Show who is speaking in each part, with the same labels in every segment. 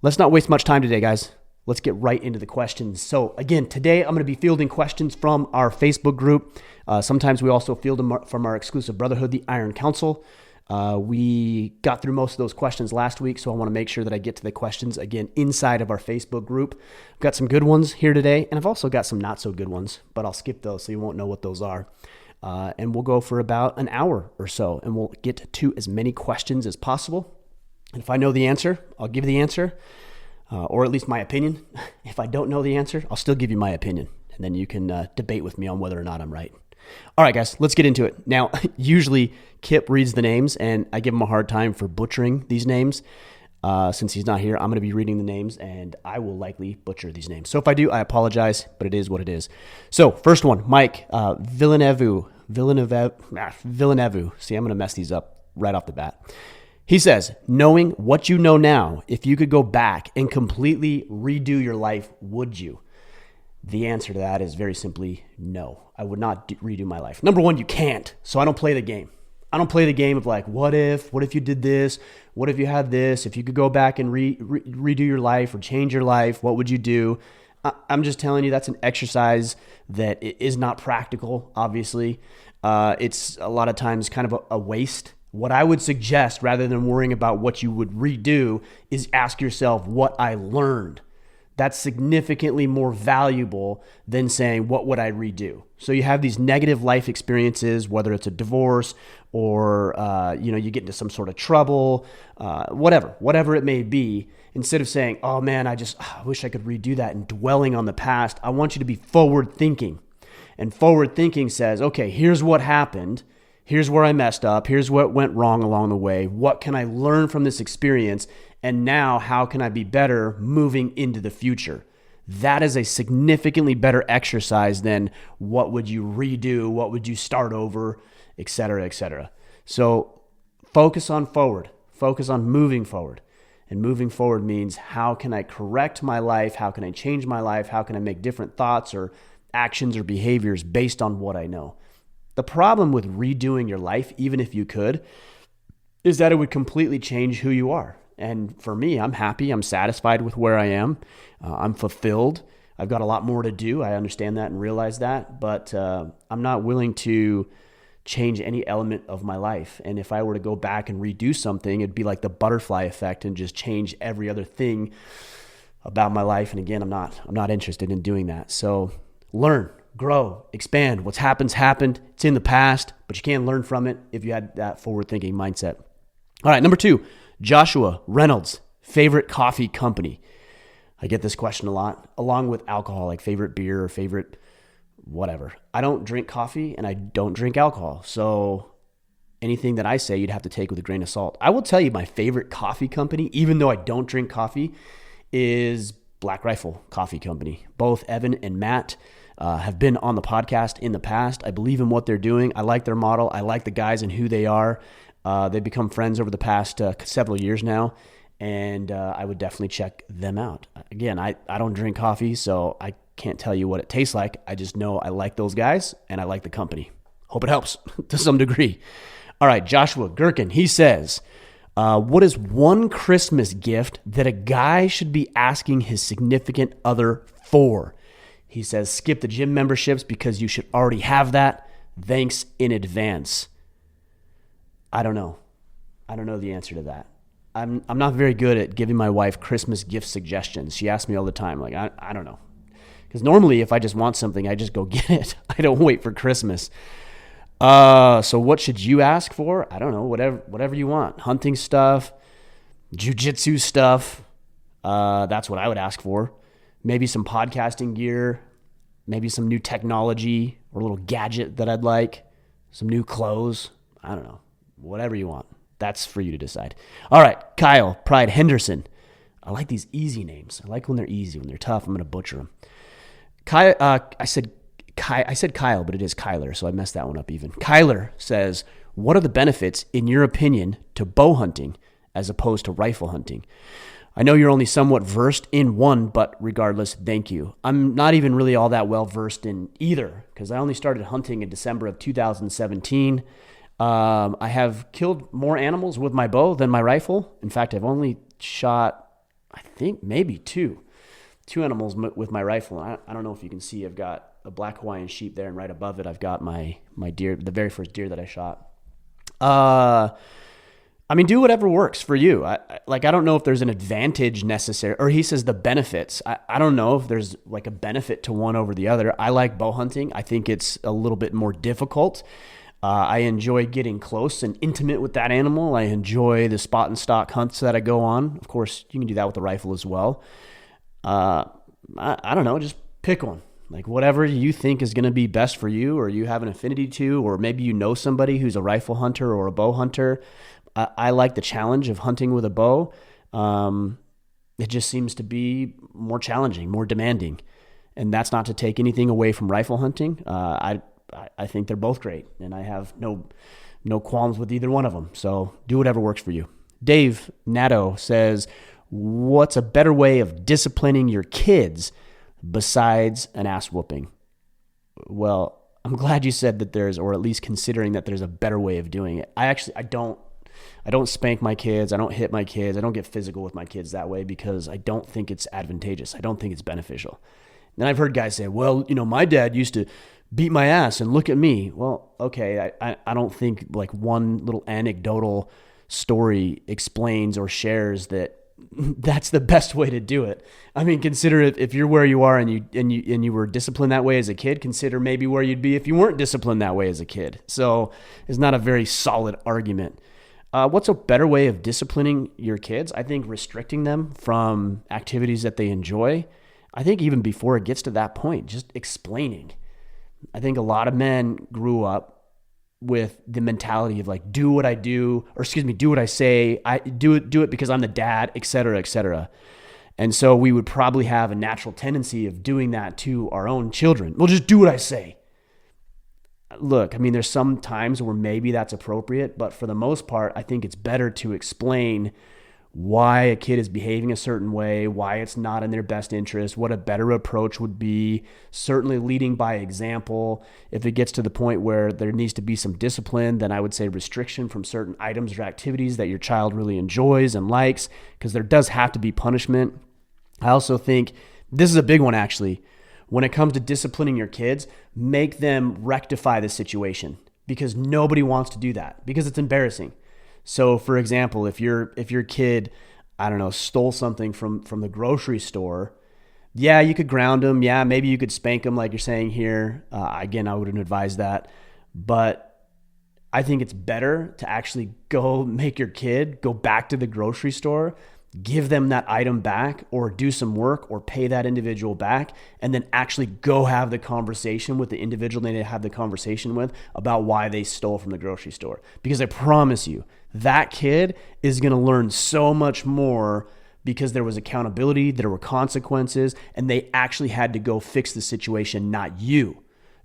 Speaker 1: Let's not waste much time today, guys. Let's get right into the questions. So again, today I'm going to be fielding questions from our Facebook group. Sometimes we also field them from our exclusive brotherhood, the Iron Council. We got through most of those questions last week, so I want to make sure that I get to the questions again inside of our Facebook group. I've got some good ones here today, and I've also got some not so good ones, but I'll skip those so you won't know what those are. And we'll go for about an hour or so, and we'll get to as many questions as possible. And if I know the answer, I'll give the answer, or at least my opinion. If I don't know the answer, I'll still give you my opinion, and then you can debate with me on whether or not I'm right. All right, guys, let's get into it. Now, usually Kip reads the names, and I give him a hard time for butchering these names. Since he's not here, I'm going to be reading the names, and I will likely butcher these names. So if I do, I apologize, but it is what it is. So first one, Mike Villanevu. See, I'm going to mess these up right off the bat. He says, knowing what you know now, if you could go back and completely redo your life, would you? The answer to that is very simply no. I would not redo my life. Number one, you can't. So I don't play the game. I don't play the game of like, what if you did this? What if you had this? If you could go back and redo your life or change your life, what would you do? I'm just telling you that's an exercise that is not practical, obviously. It's a lot of times kind of a waste. What I would suggest, rather than worrying about what you would redo, is ask yourself what I learned. That's significantly more valuable than saying, what would I redo? So you have these negative life experiences, whether it's a divorce or, you get into some sort of trouble, whatever it may be. Instead of saying, oh man, I wish I could redo that and dwelling on the past, I want you to be forward thinking. And forward thinking says, okay, here's what happened. Here's where I messed up. Here's what went wrong along the way. What can I learn from this experience? And now how can I be better moving into the future? That is a significantly better exercise than what would you redo? What would you start over, et cetera, et cetera. So focus on forward. Focus on moving forward. And moving forward means how can I correct my life? How can I change my life? How can I make different thoughts or actions or behaviors based on what I know? The problem with redoing your life, even if you could, is that it would completely change who you are. And for me, I'm happy. I'm satisfied with where I am. I'm fulfilled. I've got a lot more to do. I understand that and realize that, but I'm not willing to change any element of my life. And if I were to go back and redo something, it'd be like the butterfly effect and just change every other thing about my life. And again, I'm not interested in doing that. So learn, grow, expand. What's happened. It's in the past, but you can learn from it if you had that forward-thinking mindset. All right, number 2, Joshua Reynolds, favorite coffee company. I get this question a lot, along with alcohol, like favorite beer or favorite whatever. I don't drink coffee and I don't drink alcohol, so anything that I say you'd have to take with a grain of salt. I will tell you my favorite coffee company, even though I don't drink coffee, is Black Rifle Coffee Company. Both Evan and Matt have been on the podcast in the past. I believe in what they're doing. I like their model. I like the guys and who they are. They've become friends over the past several years now, and I would definitely check them out. Again, I don't drink coffee, so I can't tell you what it tastes like. I just know I like those guys, and I like the company. Hope it helps to some degree. All right, Joshua Gherkin, he says, what is one Christmas gift that a guy should be asking his significant other for? He says, skip the gym memberships because you should already have that. Thanks in advance. I don't know. I don't know the answer to that. I'm not very good at giving my wife Christmas gift suggestions. She asks me all the time, like, I don't know. Because normally if I just want something, I just go get it. I don't wait for Christmas. So what should you ask for? I don't know, whatever you want. Hunting stuff, jiu-jitsu stuff. That's what I would ask for. Maybe some podcasting gear, maybe some new technology or a little gadget that I'd like, some new clothes. I don't know. Whatever you want. That's for you to decide. All right, Kyle Pride Henderson. I like these easy names. I like when they're easy. When they're tough, I'm going to butcher them. I said Kyle, but it is Kyler, so I messed that one up even. Kyler says, what are the benefits, in your opinion, to bow hunting as opposed to rifle hunting? I know you're only somewhat versed in one, but regardless, thank you. I'm not even really all that well versed in either because I only started hunting in December of 2017. I have killed more animals with my bow than my rifle. In fact, I've only shot I think maybe two animals with my rifle. I don't know if you can see, I've got a black Hawaiian sheep there, and right above it, I've got my deer, the very first deer that I shot. I mean, do whatever works for you. I don't know if there's an advantage necessary, or he says the benefits. I don't know if there's like a benefit to one over the other. I like bow hunting. I think it's a little bit more difficult. I enjoy getting close and intimate with that animal. I enjoy the spot and stock hunts that I go on. Of course, you can do that with the rifle as well. I don't know, just pick one. Like whatever you think is going to be best for you, or you have an affinity to, or maybe you know somebody who's a rifle hunter or a bow hunter. I like the challenge of hunting with a bow. It just seems to be more challenging, more demanding. And that's not to take anything away from rifle hunting. I think they're both great, and I have no qualms with either one of them. So do whatever works for you. Dave Nato says, what's a better way of disciplining your kids besides an ass whooping? Well, I'm glad you said that there's, or at least considering that there's a better way of doing it. I don't spank my kids. I don't hit my kids. I don't get physical with my kids that way because I don't think it's advantageous. I don't think it's beneficial. And I've heard guys say, well, my dad used to beat my ass and look at me. Well, okay. I don't think like one little anecdotal story explains or shares that that's the best way to do it. I mean, consider if you're where you are and you were disciplined that way as a kid, consider maybe where you'd be if you weren't disciplined that way as a kid. So it's not a very solid argument. What's a better way of disciplining your kids? I think restricting them from activities that they enjoy. I think even before it gets to that point, just explaining. I think a lot of men grew up with the mentality of like, do what I do, or do what I say. I do it because I'm the dad, et cetera, et cetera. And so we would probably have a natural tendency of doing that to our own children. Well, just do what I say. Look, I mean, there's some times where maybe that's appropriate, but for the most part, I think it's better to explain why a kid is behaving a certain way, why it's not in their best interest, what a better approach would be, certainly leading by example. If it gets to the point where there needs to be some discipline, then I would say restriction from certain items or activities that your child really enjoys and likes, because there does have to be punishment. I also think this is a big one, actually. When it comes to disciplining your kids, make them rectify the situation, because nobody wants to do that because it's embarrassing. So for example, if your kid, I don't know, stole something from the grocery store, yeah, you could ground them. Yeah, maybe you could spank them like you're saying here. Again, I wouldn't advise that. But I think it's better to actually go make your kid go back to the grocery store, give them that item back, or do some work or pay that individual back, and then actually go have the conversation with the individual they need to have the conversation with about why they stole from the grocery store. Because I promise you, that kid is going to learn so much more because there was accountability, there were consequences, and they actually had to go fix the situation, not you.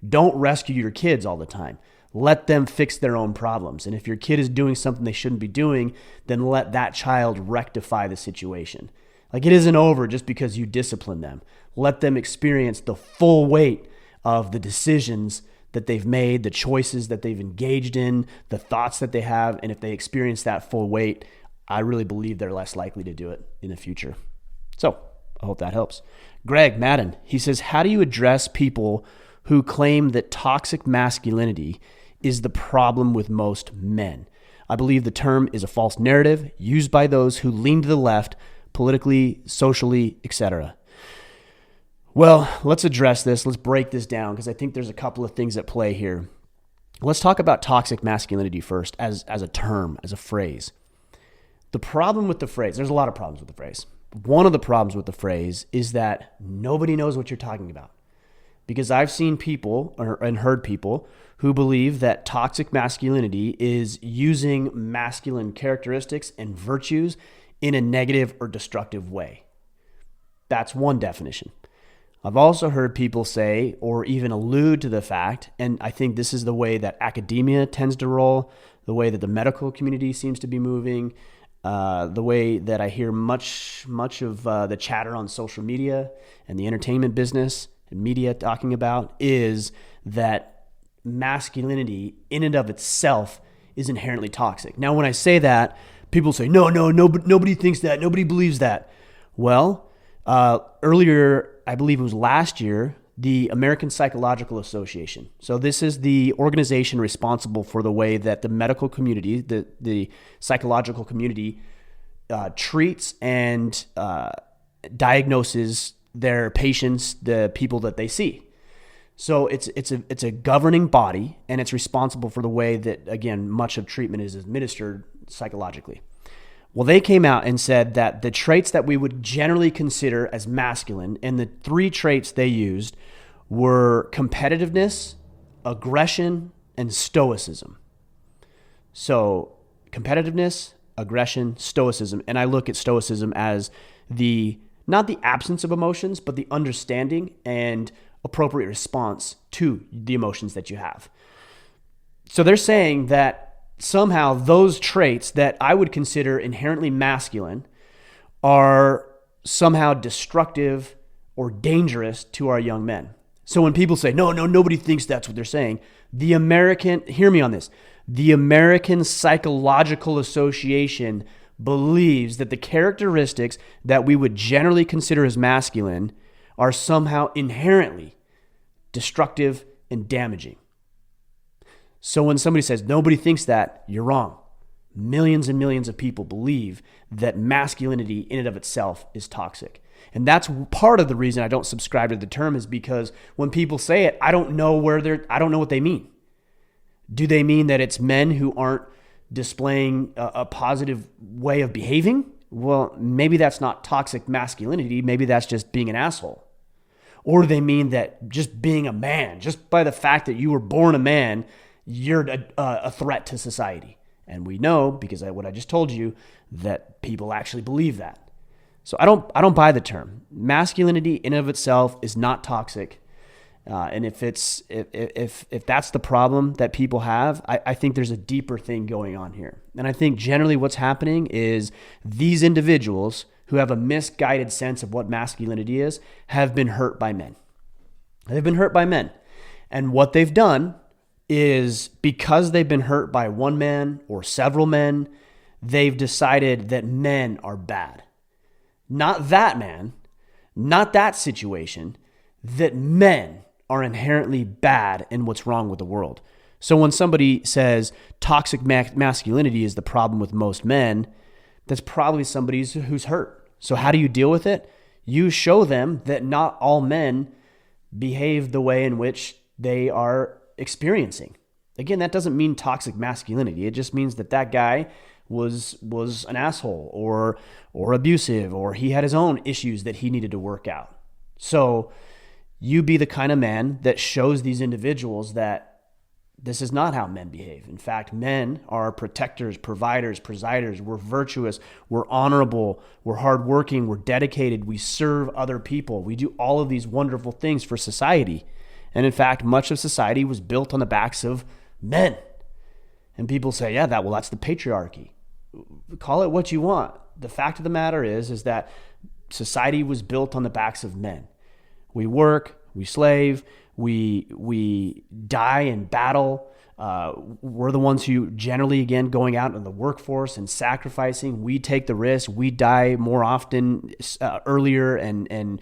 Speaker 1: Don't rescue your kids all the time. Let them fix their own problems. And if your kid is doing something they shouldn't be doing, then let that child rectify the situation. Like, it isn't over just because you discipline them. Let them experience the full weight of the decisions that they've made, the choices that they've engaged in, the thoughts that they have. And if they experience that full weight, I really believe they're less likely to do it in the future. So I hope that helps. Greg Madden, he says, how do you address people who claim that toxic masculinity is the problem with most men? I believe the term is a false narrative used by those who lean to the left politically, socially, etc. Well, let's address this. Let's break this down because I think there's a couple of things at play here. Let's talk about toxic masculinity first as a term, as a phrase. The problem with the phrase, there's a lot of problems with the phrase. One of the problems with the phrase is that nobody knows what you're talking about. Because I've seen people and heard people who believe that toxic masculinity is using masculine characteristics and virtues in a negative or destructive way. That's one definition. I've also heard people say or even allude to the fact, and I think this is the way that academia tends to roll, the way that the medical community seems to be moving, the way that I hear much of the chatter on social media and the entertainment business and media talking about, is that masculinity in and of itself is inherently toxic. Now, when I say that, people say, no, nobody thinks that, nobody believes that. Well, earlier, I believe it was last year, the American Psychological Association. So this is the organization responsible for the way that the medical community, the psychological community, treats and diagnoses their patients, the people that they see. So it's a governing body, and it's responsible for the way that, again, much of treatment is administered psychologically. Well, they came out and said that the traits that we would generally consider as masculine, and the 3 traits they used were competitiveness, aggression, and stoicism. So competitiveness, aggression, stoicism. And I look at stoicism as not the absence of emotions, but the understanding and appropriate response to the emotions that you have. So they're saying that somehow those traits that I would consider inherently masculine are somehow destructive or dangerous to our young men. So when people say, no, nobody thinks that's what they're saying, hear me on this, the American Psychological Association believes that the characteristics that we would generally consider as masculine are somehow inherently destructive and damaging. So when somebody says nobody thinks that, you're wrong. Millions and millions of people believe that masculinity in and of itself is toxic. And that's part of the reason I don't subscribe to the term, is because when people say it, I don't know what they mean. Do they mean that it's men who aren't displaying a positive way of behaving? Well, maybe that's not toxic masculinity. Maybe that's just being an asshole. Or do they mean that just being a man, just by the fact that you were born a man, you're a threat to society? And we know, because what I just told you, that people actually believe that. So I don't buy the term. Masculinity in and of itself is not toxic. And if that's the problem that people have, I think there's a deeper thing going on here. And I think generally what's happening is these individuals who have a misguided sense of what masculinity is have been hurt by men. They've been hurt by men. And what they've done is, because they've been hurt by one man or several men, they've decided that men are bad. Not that man, not that situation, that men are inherently bad in what's wrong with the world. So when somebody says toxic masculinity is the problem with most men, that's probably somebody who's hurt. So how do you deal with it? You show them that not all men behave the way in which they are experiencing. Again, that doesn't mean toxic masculinity. It just means that guy was an asshole or abusive, or he had his own issues that he needed to work out. So you be the kind of man that shows these individuals that this is not how men behave. In fact, men are protectors, providers, presiders. We're virtuous, we're honorable, we're hardworking, we're dedicated, we serve other people. We do all of these wonderful things for society. And in fact, much of society was built on the backs of men. And people say, that's the patriarchy. Call it what you want. The fact of the matter is that society was built on the backs of men. We work, we slave, we die in battle. We're the ones who generally, again, going out in the workforce and sacrificing. We take the risk. We die more often, earlier, and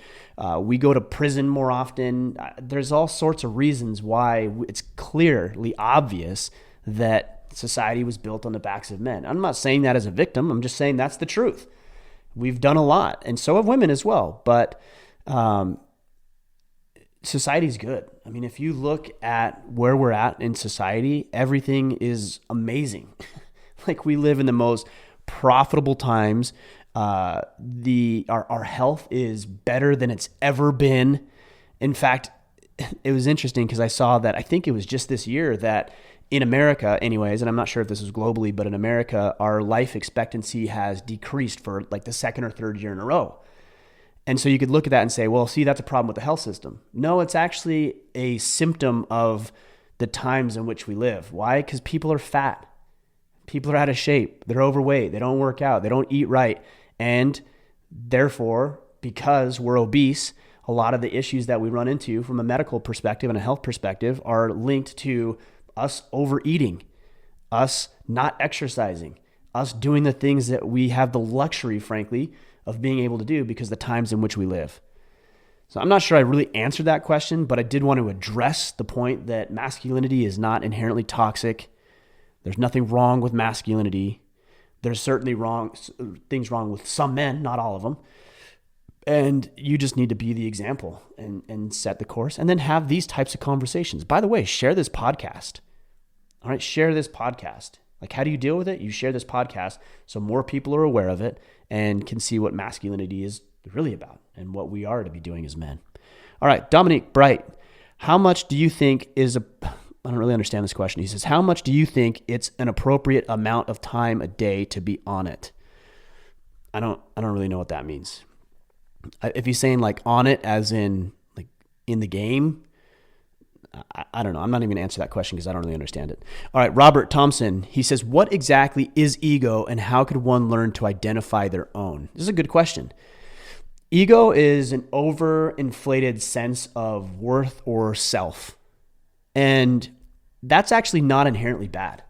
Speaker 1: we go to prison more often. There's all sorts of reasons why it's clearly obvious that society was built on the backs of men. I'm not saying that as a victim. I'm just saying that's the truth. We've done a lot, and so have women as well. But society's good. I mean, if you look at where we're at in society, everything is amazing. Like, we live in the most profitable times. Our health is better than it's ever been. In fact, it was interesting because I saw that, I think it was just this year, that in America anyways, and I'm not sure if this is globally, but in America, our life expectancy has decreased for like the second or third year in a row. And so you could look at that and say, well, see, that's a problem with the health system. No, it's actually a symptom of the times in which we live. Why? Because people are fat. People are out of shape. They're overweight. They don't work out. They don't eat right. And therefore, because we're obese, a lot of the issues that we run into from a medical perspective and a health perspective are linked to us overeating, us not exercising, us doing the things that we have the luxury, frankly, of being able to do because of the times in which we live. So I'm not sure I really answered that question, but I did want to address the point that masculinity is not inherently toxic. There's nothing wrong with masculinity. There's certainly things wrong with some men, not all of them. And you just need to be the example and set the course and then have these types of conversations. By the way, share this podcast. All right, share this podcast. Like, how do you deal with it? You share this podcast so more people are aware of it and can see what masculinity is really about and what we are to be doing as men. All right, Dominique Bright, how much do you think is I don't really understand this question. He says, how much do you think it's an appropriate amount of time a day to be on it? I don't really know what that means. If he's saying like on it as in like in the game, I don't know. I'm not even going to answer that question because I don't really understand it. All right, Robert Thompson, he says, what exactly is ego and how could one learn to identify their own? This is a good question. Ego is an overinflated sense of worth or self. And that's actually not inherently bad.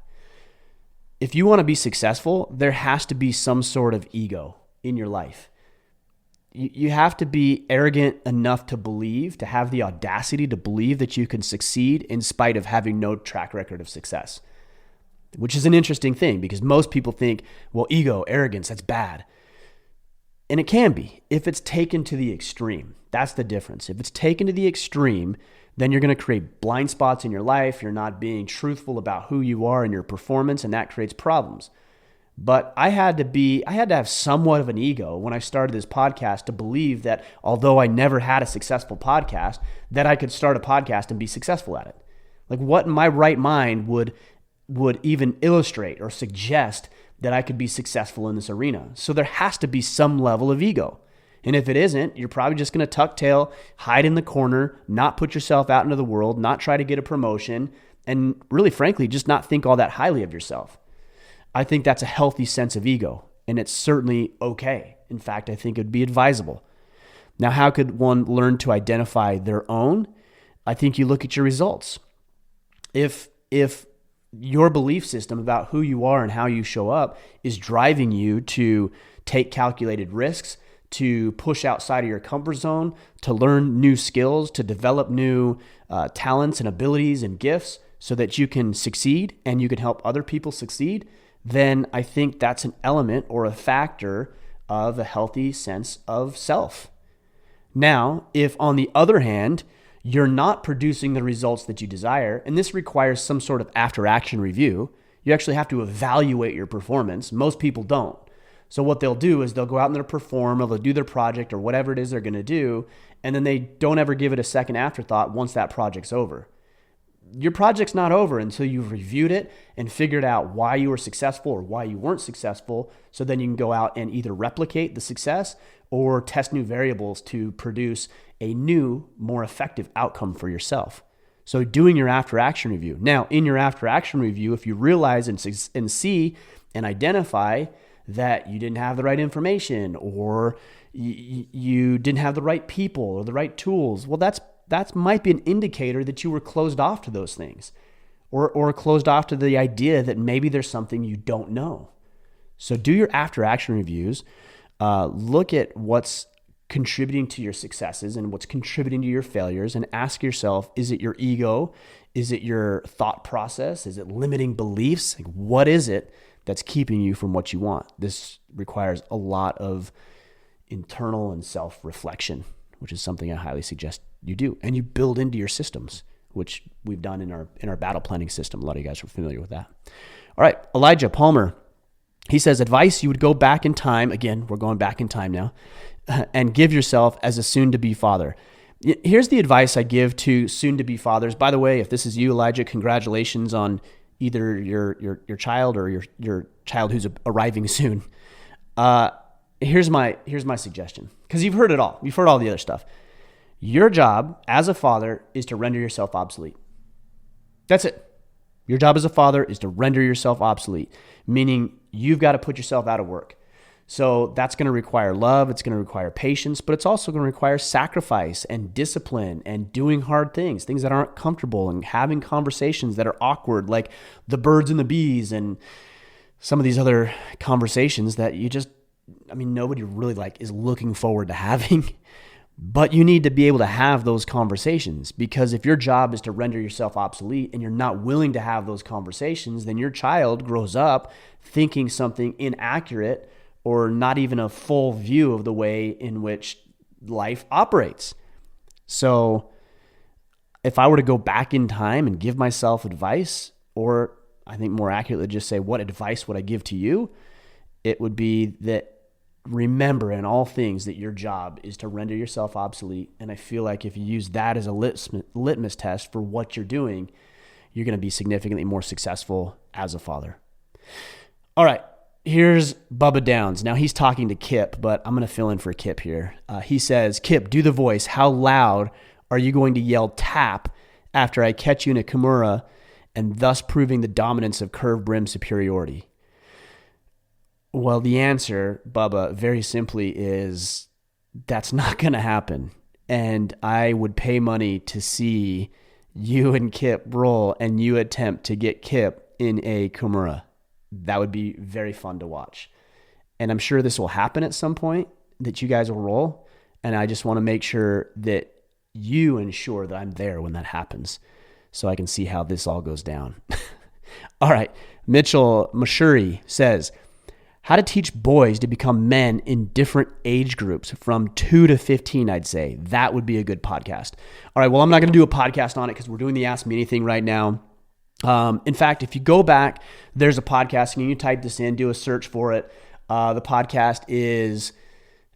Speaker 1: If you want to be successful, there has to be some sort of ego in your life. You have to be arrogant enough to have the audacity to believe that you can succeed in spite of having no track record of success, which is an interesting thing because most people think, well, ego, arrogance, that's bad. And it can be if it's taken to the extreme. That's the difference. If it's taken to the extreme, then you're going to create blind spots in your life. You're not being truthful about who you are and your performance, and that creates problems. But I had to have somewhat of an ego when I started this podcast to believe that although I never had a successful podcast, that I could start a podcast and be successful at it. Like, what in my right mind would even illustrate or suggest that I could be successful in this arena? So there has to be some level of ego. And if it isn't, you're probably just going to tuck tail, hide in the corner, not put yourself out into the world, not try to get a promotion, and really, frankly, just not think all that highly of yourself. I think that's a healthy sense of ego, and it's certainly okay. In fact, I think it would be advisable. Now, how could one learn to identify their own? I think you look at your results. If your belief system about who you are and how you show up is driving you to take calculated risks, to push outside of your comfort zone, to learn new skills, to develop new talents and abilities and gifts so that you can succeed and you can help other people succeed, then I think that's an element or a factor of a healthy sense of self. Now, if on the other hand, you're not producing the results that you desire, and this requires some sort of after-action review, you actually have to evaluate your performance. Most people don't. So what they'll do is they'll go out and they'll perform, or they'll do their project or whatever it is they're going to do, and then they don't ever give it a second afterthought once that project's over. Your project's not over until you've reviewed it and figured out why you were successful or why you weren't successful. So then you can go out and either replicate the success or test new variables to produce a new, more effective outcome for yourself. So doing your after-action review. Now, in your after-action review, if you realize and see and identify that you didn't have the right information or you didn't have the right people or the right tools, well, that might be an indicator that you were closed off to those things or closed off to the idea that maybe there's something you don't know. So do your after-action reviews. Look at what's contributing to your successes and what's contributing to your failures, and ask yourself, is it your ego? Is it your thought process? Is it limiting beliefs? Like, what is it that's keeping you from what you want? This requires a lot of internal and self-reflection, which is something I highly suggest you do. And you build into your systems, which we've done in our battle planning system. A lot of you guys are familiar with that. All right, Elijah Palmer, he says, advice you would go back in time, again, we're going back in time now, and give yourself as a soon-to-be father. Here's the advice I give to soon-to-be fathers. By the way, if this is you, Elijah, congratulations on either your child or your child who's arriving soon. Here's my suggestion, because you've heard it all. You've heard all the other stuff. Your job as a father is to render yourself obsolete. That's it. Your job as a father is to render yourself obsolete, meaning you've got to put yourself out of work. So that's going to require love. It's going to require patience, but it's also going to require sacrifice and discipline and doing hard things that aren't comfortable, and having conversations that are awkward, like the birds and the bees and some of these other conversations that nobody really is looking forward to having. But you need to be able to have those conversations, because if your job is to render yourself obsolete and you're not willing to have those conversations, then your child grows up thinking something inaccurate or not even a full view of the way in which life operates. So if I were to go back in time and give myself advice, or I think more accurately just say, what advice would I give to you? It would be that remember in all things that your job is to render yourself obsolete. And I feel like if you use that as a litmus test for what you're doing, you're going to be significantly more successful as a father. All right, here's Bubba Downs. Now he's talking to Kip, but I'm going to fill in for Kip here. He says, Kip, do the voice. How loud are you going to yell tap after I catch you in a Kimura, and thus proving the dominance of curved brim superiority? Well, the answer, Bubba, very simply is that's not going to happen. And I would pay money to see you and Kip roll and you attempt to get Kip in a Kimura. That would be very fun to watch. And I'm sure this will happen at some point, that you guys will roll. And I just want to make sure that you ensure that I'm there when that happens, so I can see how this all goes down. All right. Mitchell Mashuri says, how to teach boys to become men in different age groups from 2 to 15, I'd say. That would be a good podcast. All right, well, I'm not going to do a podcast on it because we're doing the Ask Me Anything right now. In fact, if you go back, there's a podcast, and you type this in, do a search for it. The podcast is,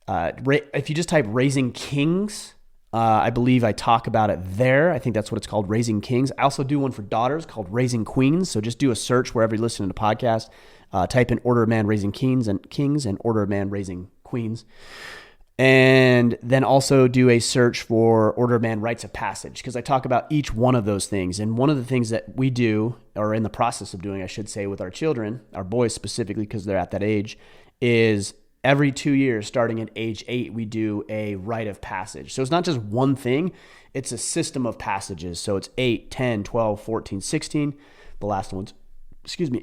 Speaker 1: if you just type Raising Kings, I believe I talk about it there. I think that's what it's called, Raising Kings. I also do one for daughters called Raising Queens. So just do a search wherever you're listening to podcasts. Type in Order of Man Raising Kings and Order of Man Raising Queens. And then also do a search for Order of Man Rites of Passage, because I talk about each one of those things. And one of the things that we do, or in the process of doing, I should say, with our children, our boys specifically, because they're at that age, is every 2 years, starting at age 8, we do a rite of passage. So it's not just one thing, it's a system of passages. So it's 8, 10, 12, 14, 16. The last one's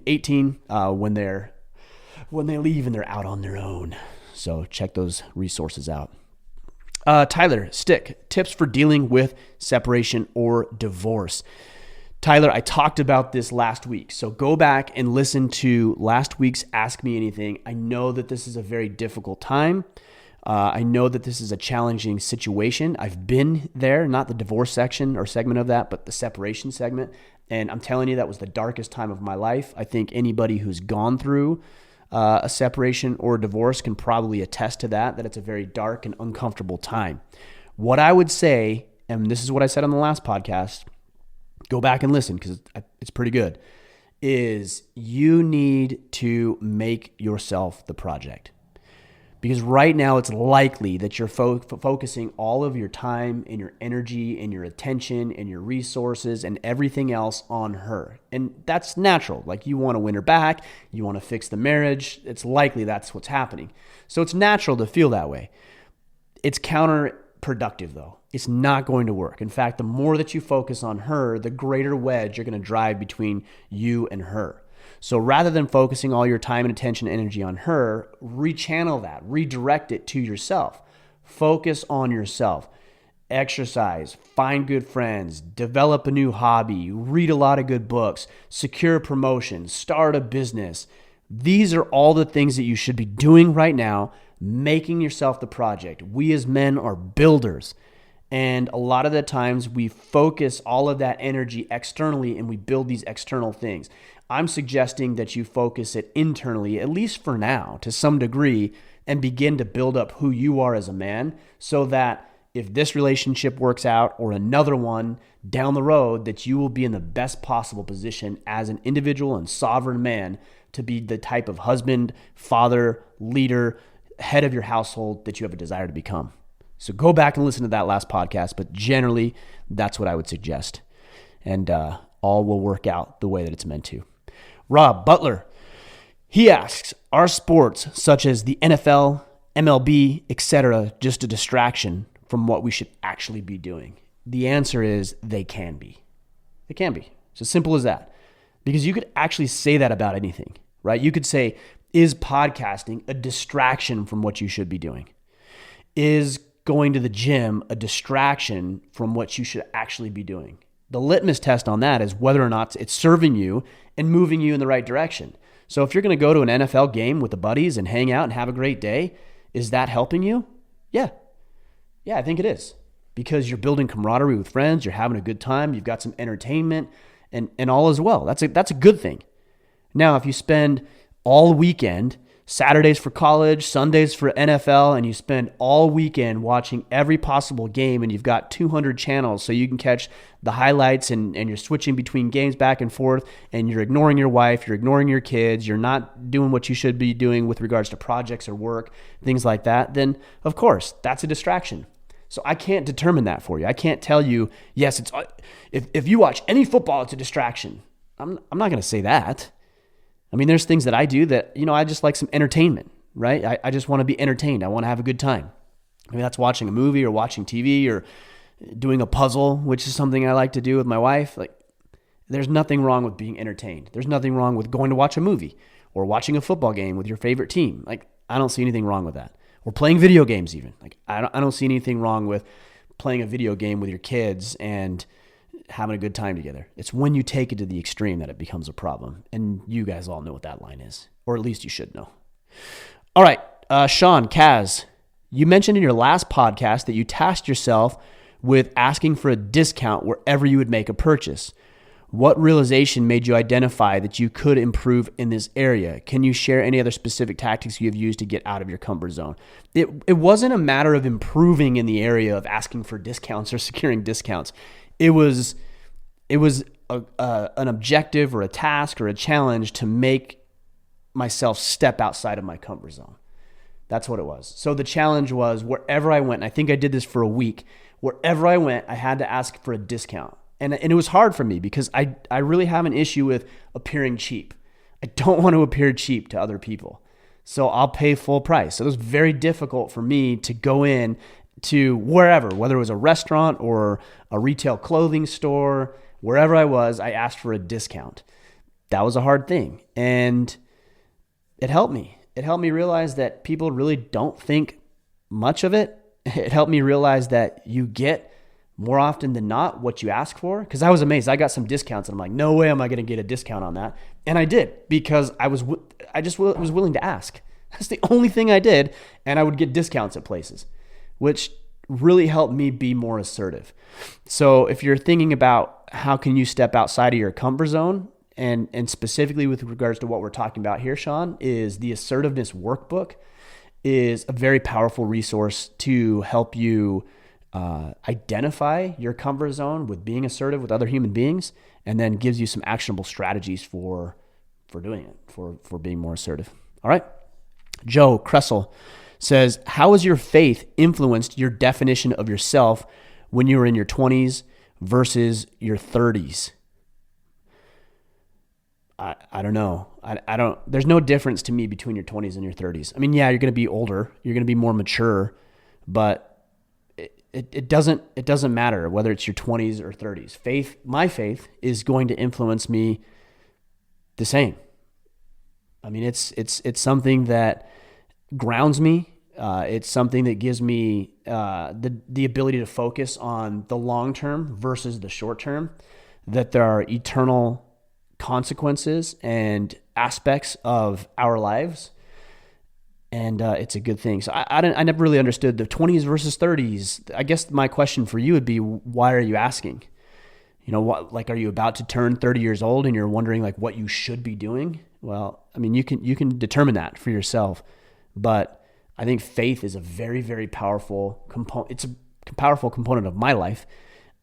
Speaker 1: 18 when they leave and they're out on their own. So check those resources out. Tyler Stick, tips for dealing with separation or divorce. Tyler, I talked about this last week, so go back and listen to last week's Ask Me Anything. I know that this is a very difficult time. I know that this is a challenging situation. I've been there, not the divorce section or segment of that, but the separation segment. And I'm telling you, that was the darkest time of my life. I think anybody who's gone through a separation or divorce can probably attest to that it's a very dark and uncomfortable time. What I would say, and this is what I said on the last podcast, go back and listen because it's pretty good, is you need to make yourself the project. Because right now it's likely that you're focusing all of your time and your energy and your attention and your resources and everything else on her. And that's natural. Like, you want to win her back. You want to fix the marriage. It's likely that's what's happening. So it's natural to feel that way. It's counterproductive, though. It's not going to work. In fact, the more that you focus on her, the greater wedge you're going to drive between you and her. So rather than focusing all your time and attention and energy on her, rechannel that, redirect it to yourself. Focus on yourself. Exercise, find good friends, develop a new hobby, read a lot of good books, secure a promotion, start a business. These are all the things that you should be doing right now, making yourself the project. We as men are builders. And a lot of the times we focus all of that energy externally and we build these external things. I'm suggesting that you focus it internally, at least for now, to some degree, and begin to build up who you are as a man, so that if this relationship works out or another one down the road, that you will be in the best possible position as an individual and sovereign man to be the type of husband, father, leader, head of your household that you have a desire to become. So go back and listen to that last podcast, but generally, that's what I would suggest. And all will work out the way that it's meant to. Rob Butler, he asks, are sports such as the NFL, MLB, etc., just a distraction from what we should actually be doing? The answer is they can be. They can be. It's as simple as that. Because you could actually say that about anything, right? You could say, is podcasting a distraction from what you should be doing? Is going to the gym a distraction from what you should actually be doing? The litmus test on that is whether or not it's serving you and moving you in the right direction. So if you're going to go to an NFL game with the buddies and hang out and have a great day, is that helping you? Yeah. Yeah, I think it is. Because you're building camaraderie with friends, you're having a good time, you've got some entertainment, and all is well. That's a good thing. Now, if you spend all weekend, Saturdays for college, Sundays for NFL, and you spend all weekend watching every possible game, and you've got 200 channels so you can catch the highlights, and you're switching between games back and forth, and you're ignoring your wife, you're ignoring your kids, you're not doing what you should be doing with regards to projects or work, things like that, then of course, that's a distraction. So I can't determine that for you. I can't tell you, yes, it's if you watch any football, it's a distraction. I'm not going to say that. I mean, there's things that I do that, I just like some entertainment, right? I just want to be entertained. I want to have a good time. I mean, that's watching a movie or watching TV or doing a puzzle, which is something I like to do with my wife. Like, there's nothing wrong with being entertained. There's nothing wrong with going to watch a movie or watching a football game with your favorite team. Like, I don't see anything wrong with that. Or playing video games even. Like, I don't see anything wrong with playing a video game with your kids and having a good time together. It's when you take it to the extreme that it becomes a problem. And you guys all know what that line is. Or at least you should know. All right, Sean, Kaz, you mentioned in your last podcast that you tasked yourself with asking for a discount wherever you would make a purchase. What realization made you identify that you could improve in this area? Can you share any other specific tactics you have used to get out of your comfort zone? It wasn't a matter of improving in the area of asking for discounts or securing discounts. It was an objective or a task or a challenge to make myself step outside of my comfort zone. That's what it was. So the challenge was wherever I went, and I think I did this for a week, wherever I went, I had to ask for a discount. And it was hard for me because I really have an issue with appearing cheap. I don't want to appear cheap to other people. So I'll pay full price. So it was very difficult for me to go in to wherever, whether it was a restaurant or a retail clothing store, wherever I was, I asked for a discount. That was a hard thing. And it helped me. It helped me realize that people really don't think much of it. It helped me realize that you get more often than not what you ask for. Because I was amazed. I got some discounts and I'm like, no way am I going to get a discount on that. And I did because I was willing to ask. That's the only thing I did. And I would get discounts at places, which really helped me be more assertive. So if you're thinking about how can you step outside of your comfort zone, and specifically with regards to what we're talking about here, Sean, is the Assertiveness Workbook is a very powerful resource to help you identify your comfort zone with being assertive with other human beings, and then gives you some actionable strategies for doing it, for being more assertive. All right. Joe Kressel says, how has your faith influenced your definition of yourself when you were in your 20s versus your 30s? I don't know. I don't, there's no difference to me between your 20s and your 30s. I mean, yeah, you're going to be older, you're going to be more mature, but it doesn't matter whether it's your 20s or 30s. My faith is going to influence me the same. I mean, it's something that grounds me. It's something that gives me the ability to focus on the long term versus the short term, that there are eternal consequences and aspects of our lives. And it's a good thing. So I never really understood the 20s versus 30s. I guess my question for you would be, why are you asking? You know, what, like, are you about to turn 30 years old and you're wondering like what you should be doing? Well, I mean, you can determine that for yourself, but I think faith is a very, very powerful component. It's a powerful component of my life.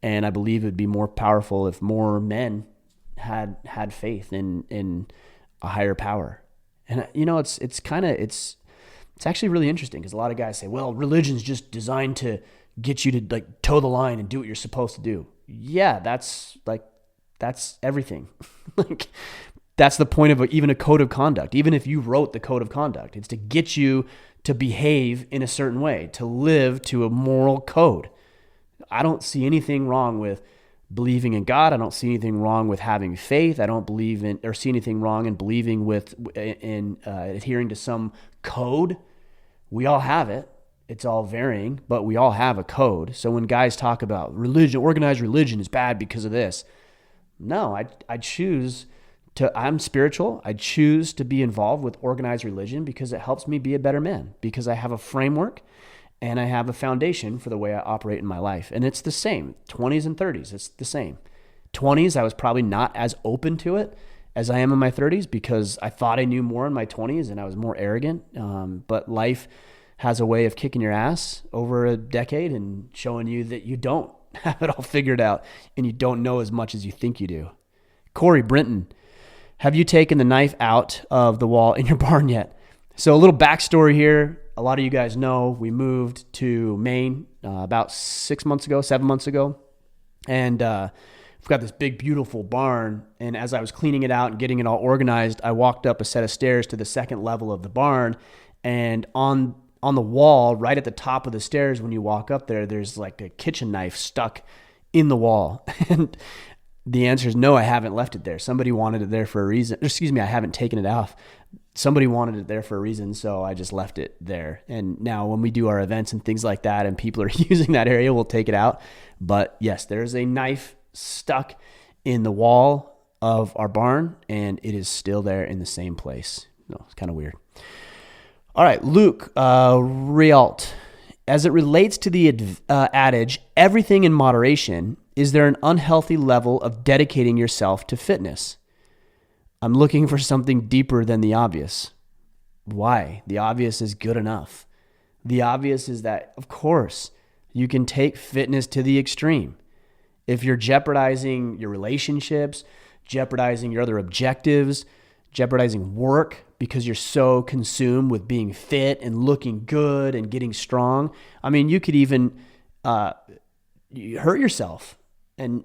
Speaker 1: And I believe it'd be more powerful if more men had faith in a higher power. And you know, it's actually really interesting because a lot of guys say, well, religion's just designed to get you to like toe the line and do what you're supposed to do. Yeah, that's everything. Like, that's the point of even a code of conduct. Even if you wrote the code of conduct, it's to get you to behave in a certain way, to live to a moral code. I don't see anything wrong with believing in God. I don't see anything wrong with having faith. I don't believe in or see anything wrong in believing in adhering to some code. We all have it. It's all varying, but we all have a code. So when guys talk about religion, organized religion is bad because of this. No, I choose to, I'm spiritual. I choose to be involved with organized religion because it helps me be a better man, because I have a framework and I have a foundation for the way I operate in my life. And it's the same, 20s and 30s, it's the same. 20s, I was probably not as open to it as I am in my 30s because I thought I knew more in my 20s and I was more arrogant. But life has a way of kicking your ass over a decade and showing you that you don't have it all figured out and you don't know as much as you think you do. Corey Brinton, have you taken the knife out of the wall in your barn yet? So a little backstory here. A lot of you guys know we moved to Maine about 7 months ago. And we've got this big, beautiful barn. And as I was cleaning it out and getting it all organized, I walked up a set of stairs to the second level of the barn. And on the wall, right at the top of the stairs, when you walk up there, there's like a kitchen knife stuck in the wall. And the answer is no, I haven't left it there. Somebody wanted it there for a reason. I haven't taken it off. Somebody wanted it there for a reason, so I just left it there. And now when we do our events and things like that and people are using that area, we'll take it out. But yes, there's a knife stuck in the wall of our barn, and it is still there in the same place. No, it's kind of weird. All right, Luke Rialt. As it relates to the adage, everything in moderation, is there an unhealthy level of dedicating yourself to fitness? I'm looking for something deeper than the obvious. Why? The obvious is good enough. The obvious is that, of course, you can take fitness to the extreme. If you're jeopardizing your relationships, jeopardizing your other objectives, jeopardizing work because you're so consumed with being fit and looking good and getting strong, I mean, you could even hurt yourself. And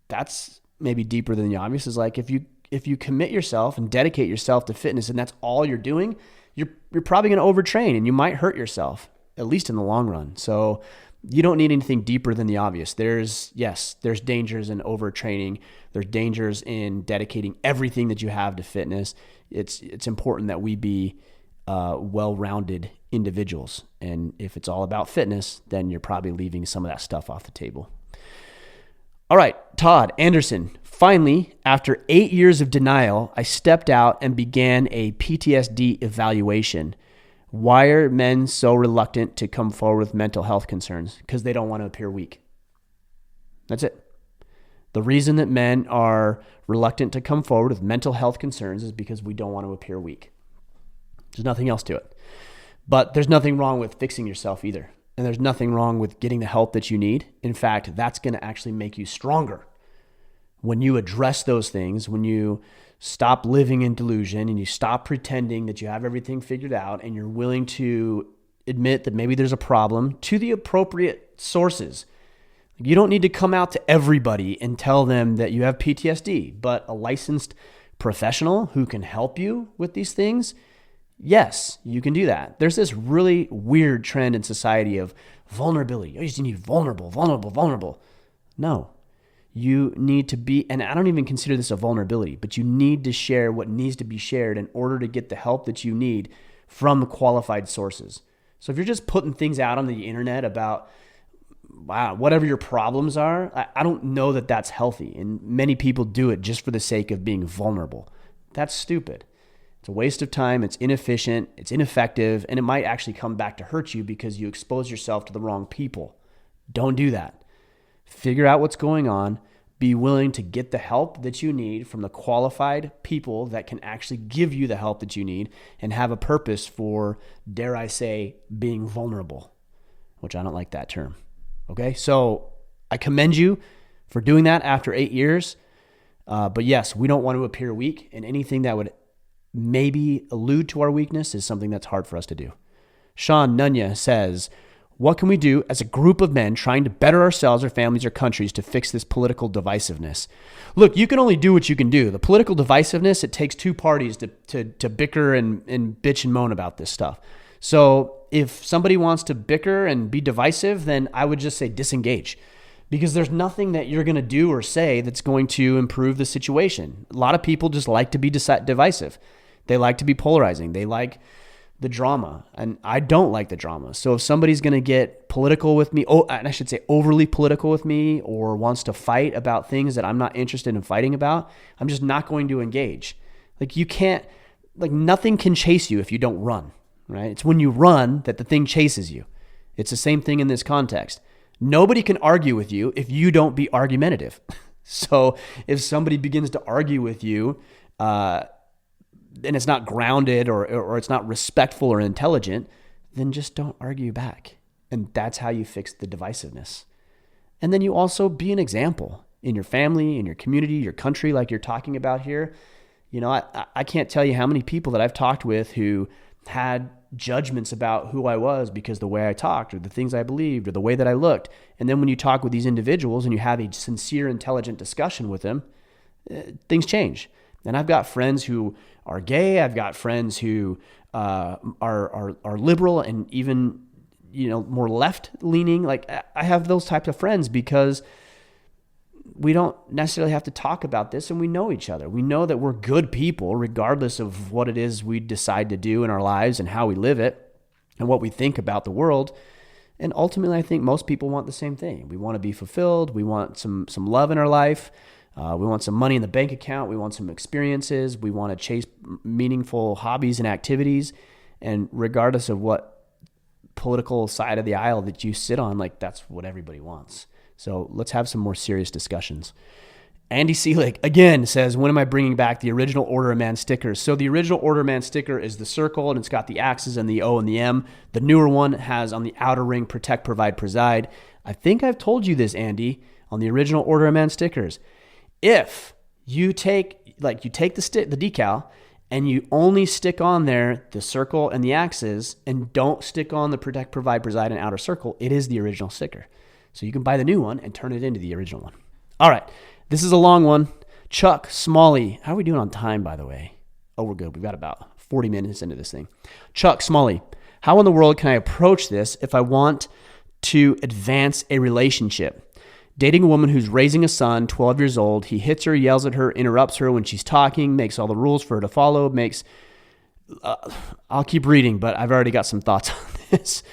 Speaker 1: that's maybe deeper than the obvious. Is like if you commit yourself and dedicate yourself to fitness and that's all you're doing, you're probably going to overtrain and you might hurt yourself, at least in the long run. So you don't need anything deeper than the obvious. There's dangers in overtraining. There's dangers in dedicating everything that you have to fitness. It's important that we be well-rounded individuals. And if it's all about fitness, then you're probably leaving some of that stuff off the table. All right, Todd Anderson. Finally, after 8 years of denial, I stepped out and began a PTSD evaluation. Why are men so reluctant to come forward with mental health concerns? Because they don't want to appear weak. That's it. The reason that men are reluctant to come forward with mental health concerns is because we don't want to appear weak. There's nothing else to it. But there's nothing wrong with fixing yourself either. And there's nothing wrong with getting the help that you need. In fact, that's going to actually make you stronger. When you address those things, when you stop living in delusion and you stop pretending that you have everything figured out and you're willing to admit that maybe there's a problem to the appropriate sources. You don't need to come out to everybody and tell them that you have PTSD, but a licensed professional who can help you with these things, yes, you can do that. There's this really weird trend in society of vulnerability. You just need vulnerable. No, you need to be, and I don't even consider this a vulnerability, but you need to share what needs to be shared in order to get the help that you need from qualified sources. So if you're just putting things out on the internet about, wow, whatever your problems are, I don't know that that's healthy. And many people do it just for the sake of being vulnerable. That's stupid. It's a waste of time. It's inefficient. It's ineffective. And it might actually come back to hurt you because you expose yourself to the wrong people. Don't do that. Figure out what's going on. Be willing to get the help that you need from the qualified people that can actually give you the help that you need and have a purpose for, dare I say, being vulnerable, which I don't like that term. Okay, so I commend you for doing that after 8 years. But yes, we don't want to appear weak, and anything that would maybe allude to our weakness is something that's hard for us to do. Sean Nunya says, what can we do as a group of men trying to better ourselves, our families, or countries to fix this political divisiveness? Look, you can only do what you can do. The political divisiveness, it takes two parties to bicker and bitch and moan about this stuff. So if somebody wants to bicker and be divisive, then I would just say disengage. because there's nothing that you're going to do or say that's going to improve the situation. A lot of people just like to be divisive. They like to be polarizing. They like the drama, and I don't like the drama. So if somebody's going to get political with me, and I should say overly political with me, or wants to fight about things that I'm not interested in fighting about, I'm just not going to engage. Like you can't, like nothing can chase you if you don't run, right? It's when you run that the thing chases you. It's the same thing in this context. Nobody can argue with you if you don't be argumentative. So if somebody begins to argue with you, and it's not grounded or it's not respectful or intelligent, then just don't argue back. And that's how you fix the divisiveness. And then you also be an example in your family, in your community, your country, like you're talking about here. You know, I can't tell you how many people that I've talked with who had judgments about who I was because the way I talked or the things I believed or the way that I looked. And then when you talk with these individuals and you have a sincere, intelligent discussion with them, things change. And I've got friends who are gay. I've got friends who are liberal and even, you know, more left leaning. Like I have those types of friends because we don't necessarily have to talk about this, and we know each other. We know that we're good people regardless of what it is we decide to do in our lives and how we live it and what we think about the world. And ultimately, I think most people want the same thing. We want to be fulfilled. We want some love in our life. We want some money in the bank account. We want some experiences. We want to chase meaningful hobbies and activities. And regardless of what political side of the aisle that you sit on, like that's what everybody wants. So let's have some more serious discussions. Andy Seelig, again, says, when am I bringing back the original Order of Man stickers? So the original Order of Man sticker is the circle, and it's got the axes and the O and the M. The newer one has on the outer ring, protect, provide, preside. I think I've told you this, Andy, on the original Order of Man stickers. If you take the decal, and you only stick on there the circle and the axes and don't stick on the protect, provide, preside, and outer circle, it is the original sticker. So you can buy the new one and turn it into the original one. All right. This is a long one. Chuck Smalley. How are we doing on time, by the way? Oh, we're good. We've got about 40 minutes into this thing. Chuck Smalley. How in the world can I approach this if I want to advance a relationship? Dating a woman who's raising a son, 12 years old. He hits her, yells at her, interrupts her when she's talking, makes all the rules for her to follow, I'll keep reading, but I've already got some thoughts on this.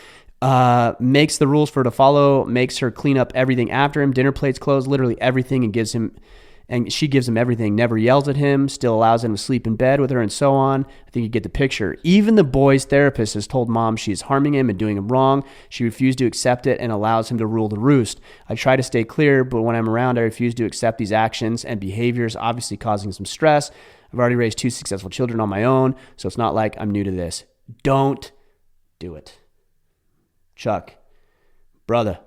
Speaker 1: Makes the rules for her to follow, makes her clean up everything after him, dinner plates, clothes, literally everything, and she gives him everything, never yells at him, still allows him to sleep in bed with her, and so on. I think you get the picture. Even the boy's therapist has told mom she's harming him and doing him wrong. She refused to accept it and allows him to rule the roost. I try to stay clear, but when I'm around, I refuse to accept these actions and behaviors, obviously causing some stress. I've already raised 2 successful children on my own, so it's not like I'm new to this. Don't do it. Chuck, brother,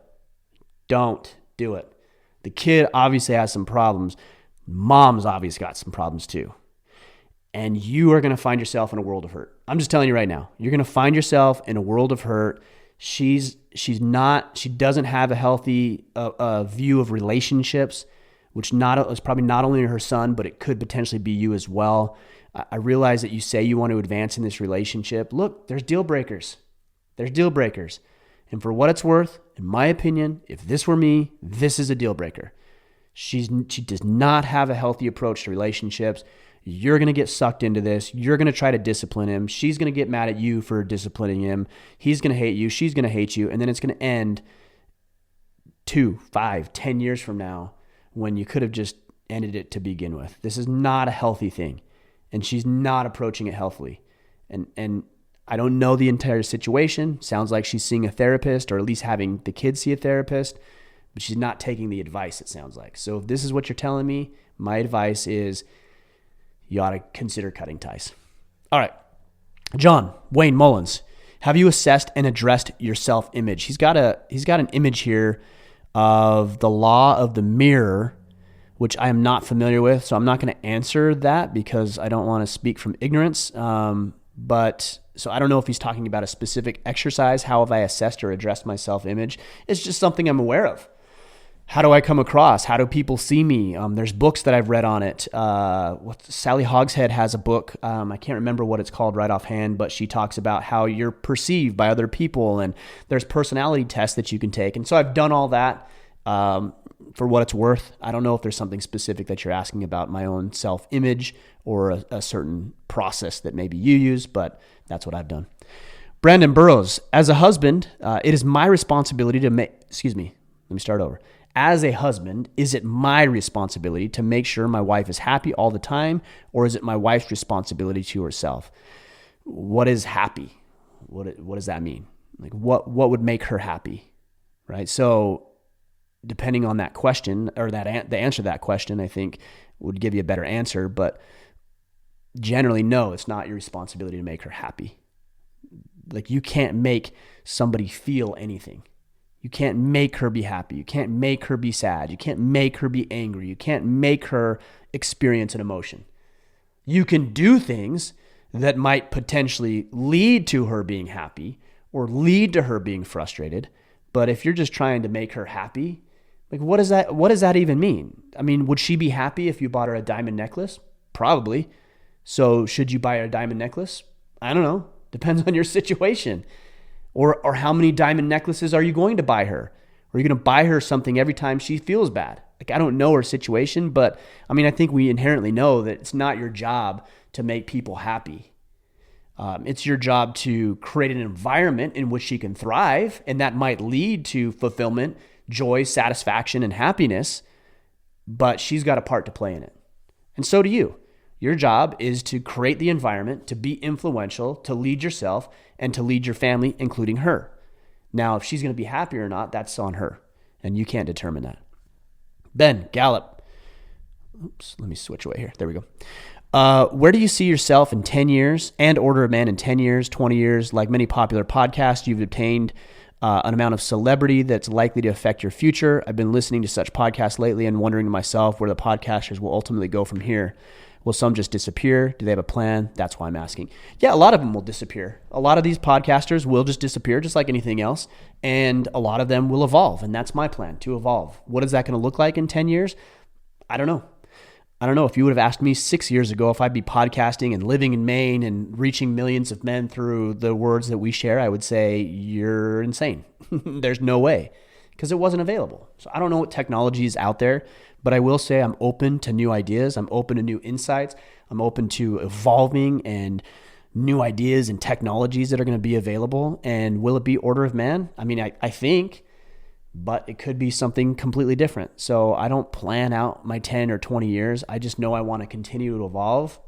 Speaker 1: don't do it. The kid obviously has some problems. Mom's obviously got some problems too. And you are going to find yourself in a world of hurt. I'm just telling you right now. You're going to find yourself in a world of hurt. She doesn't have a healthy view of relationships, which is probably not only her son, but it could potentially be you as well. I realize that you say you want to advance in this relationship. Look, there's deal breakers. There's deal breakers. And for what it's worth, in my opinion, if this were me, this is a deal breaker. She does not have a healthy approach to relationships. You're going to get sucked into this. You're going to try to discipline him. She's going to get mad at you for disciplining him. He's going to hate you. She's going to hate you. And then it's going to end 2, 5, 10 years from now when you could have just ended it to begin with. This is not a healthy thing. And she's not approaching it healthily. And I don't know the entire situation. Sounds like she's seeing a therapist, or at least having the kids see a therapist, but she's not taking the advice, it sounds like. So if this is what you're telling me, my advice is you ought to consider cutting ties. All right. John Wayne Mullins, have you assessed and addressed your self-image? He's got an image here of the law of the mirror, which I am not familiar with, so I'm not going to answer that because I don't want to speak from ignorance. So I don't know if he's talking about a specific exercise. How have I assessed or addressed my self-image? It's just something I'm aware of. How do I come across? How do people see me? There's books that I've read on it. Sally Hogshead has a book. I can't remember what it's called right offhand, but she talks about how you're perceived by other people, and there's personality tests that you can take. And so I've done all that. For what it's worth, I don't know if there's something specific that you're asking about my own self-image or a certain process that maybe you use, but that's what I've done. Brandon Burrows, as a husband, it is my responsibility to make, let me start over. As a husband, is it my responsibility to make sure my wife is happy all the time, or is it my wife's responsibility to herself? What is happy? What does that mean? Like what would make her happy, right? So depending on that question or the answer to that question, I think would give you a better answer. But generally, no, it's not your responsibility to make her happy. Like you can't make somebody feel anything. You can't make her be happy. You can't make her be sad. You can't make her be angry. You can't make her experience an emotion. You can do things that might potentially lead to her being happy or lead to her being frustrated. But if you're just trying to make her happy, like what does that even mean? I mean, would she be happy if you bought her a diamond necklace? Probably. So should you buy her a diamond necklace? I don't know. Depends on your situation. Or how many diamond necklaces are you going to buy her? Are you going to buy her something every time she feels bad? Like, I don't know her situation, but I mean, I think we inherently know that it's not your job to make people happy. It's your job to create an environment in which she can thrive, and that might lead to fulfillment, joy, satisfaction, and happiness, but she's got a part to play in it. And so do you. Your job is to create the environment, to be influential, to lead yourself, and to lead your family, including her. Now, if she's going to be happy or not, that's on her, and you can't determine that. Ben Gallup. Oops, let me switch away here. There we go. Where do you see yourself in 10 years and Order of Man in 10 years, 20 years? Like many popular podcasts, you've obtained an amount of celebrity that's likely to affect your future. I've been listening to such podcasts lately and wondering to myself where the podcasters will ultimately go from here. Will some just disappear? Do they have a plan? That's why I'm asking. Yeah, a lot of them will disappear. A lot of these podcasters will just disappear, just like anything else. And a lot of them will evolve. And that's my plan, to evolve. What is that going to look like in 10 years? I don't know. If you would have asked me 6 years ago if I'd be podcasting and living in Maine and reaching millions of men through the words that we share, I would say, you're insane. There's no way, because it wasn't available. So I don't know what technology is out there, but I will say I'm open to new ideas. I'm open to new insights. I'm open to evolving and new ideas and technologies that are going to be available. And will it be Order of Man? I mean, I think, but it could be something completely different. So I don't plan out my 10 or 20 years. I just know I want to continue to evolve.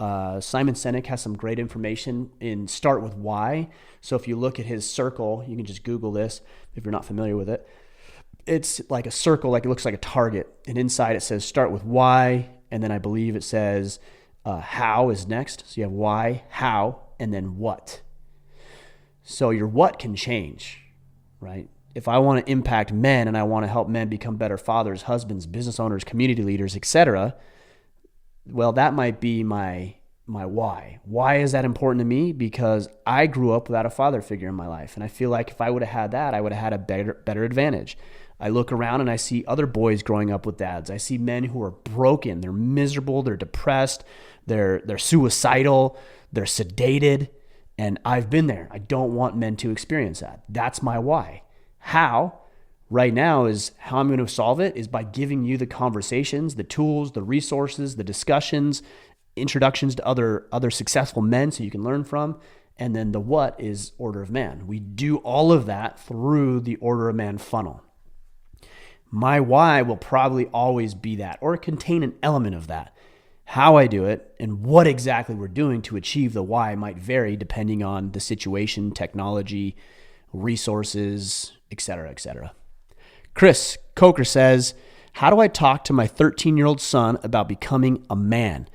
Speaker 1: Simon Sinek has some great information in Start With Why. So if you look at his circle, you can just Google this if you're not familiar with it. It's like a circle, like it looks like a target. And inside it says start with why. And then I believe it says how is next. So you have why, how, and then what. So your what can change, right? If I want to impact men and I want to help men become better fathers, husbands, business owners, community leaders, etc., well, that might be my why. Why is that important to me? Because I grew up without a father figure in my life. And I feel like if I would have had that, I would have had a better advantage. I look around and I see other boys growing up with dads. I see men who are broken. They're miserable. They're depressed. They're suicidal. They're sedated. And I've been there. I don't want men to experience that. That's my why. How? Right now is how I'm going to solve it is by giving you the conversations, the tools, the resources, the discussions, introductions to other successful men so you can learn from. And then the what is Order of Man. We do all of that through the Order of Man funnel. My why will probably always be that or contain an element of that. How I do it and what exactly we're doing to achieve the why might vary depending on the situation, technology, resources, etc., etc. Chris Coker says, how do I talk to my 13-year-old son about becoming a man?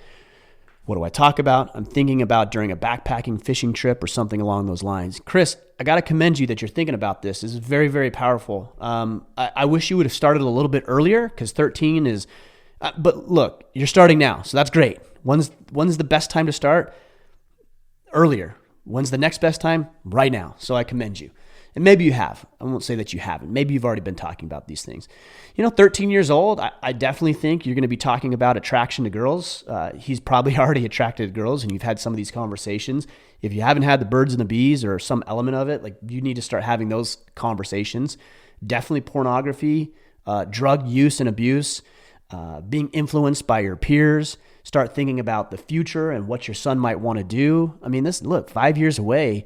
Speaker 1: What do I talk about? I'm thinking about during a backpacking fishing trip or something along those lines. Chris, I got to commend you that you're thinking about this. This is very, very powerful. I wish you would have started a little bit earlier because 13 is, but look, you're starting now. So that's great. When's the best time to start? Earlier. When's the next best time? Right now. So I commend you. And maybe you have. I won't say that you haven't. Maybe you've already been talking about these things. 13 years old, I definitely think you're going to be talking about attraction to girls. He's probably already attracted to girls, and you've had some of these conversations. If you haven't had the birds and the bees or some element of it, like you need to start having those conversations. Definitely pornography, drug use and abuse, being influenced by your peers. Start thinking about the future and what your son might want to do. I mean, look, 5 years away,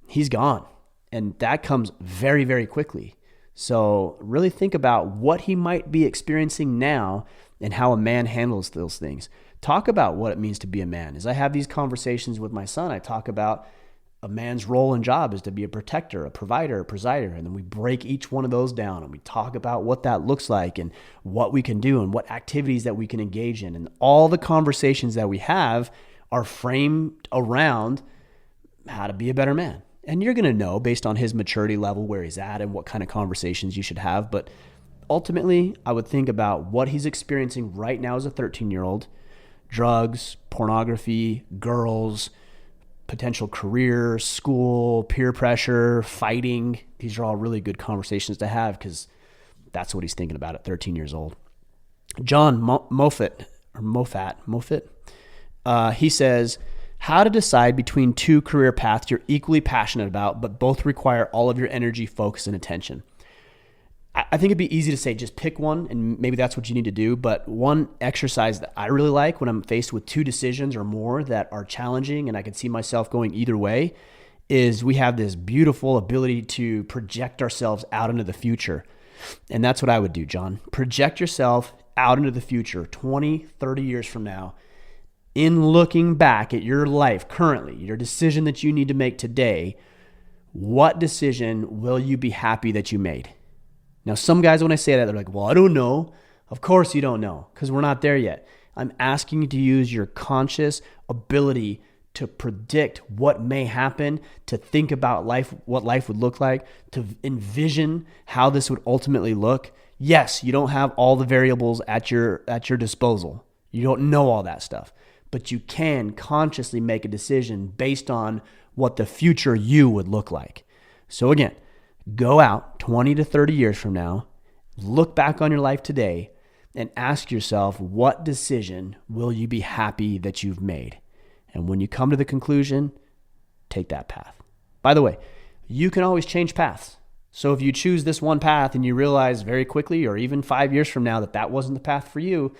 Speaker 1: he's gone. And that comes very, very quickly. So really think about what he might be experiencing now and how a man handles those things. Talk about what it means to be a man. As I have these conversations with my son, I talk about a man's role and job is to be a protector, a provider, a presider. And then we break each one of those down and we talk about what that looks like and what we can do and what activities that we can engage in. And all the conversations that we have are framed around how to be a better man. And you're going to know based on his maturity level where he's at and what kind of conversations you should have. But ultimately, I would think about what he's experiencing right now as a 13-year-old. Drugs, pornography, girls, potential career, school, peer pressure, fighting. These are all really good conversations to have because that's what he's thinking about at 13 years old. John Moffat, he says, how to decide between two career paths you're equally passionate about, but both require all of your energy, focus, and attention. I think it'd be easy to say just pick one, and maybe that's what you need to do. But one exercise that I really like when I'm faced with two decisions or more that are challenging and I can see myself going either way is we have this beautiful ability to project ourselves out into the future. And that's what I would do, John. Project yourself out into the future, 20, 30 years from now. In looking back at your life currently, your decision that you need to make today, what decision will you be happy that you made? Now, some guys, when I say that, they're like, well, I don't know. Of course you don't know because we're not there yet. I'm asking you to use your conscious ability to predict what may happen, to think about life, what life would look like, to envision how this would ultimately look. Yes, you don't have all the variables at your disposal. You don't know all that stuff, but you can consciously make a decision based on what the future you would look like. So again, go out 20 to 30 years from now, look back on your life today, and ask yourself, what decision will you be happy that you've made? And when you come to the conclusion, take that path. By the way, you can always change paths. So if you choose this one path and you realize very quickly or even 5 years from now that that wasn't the path for you,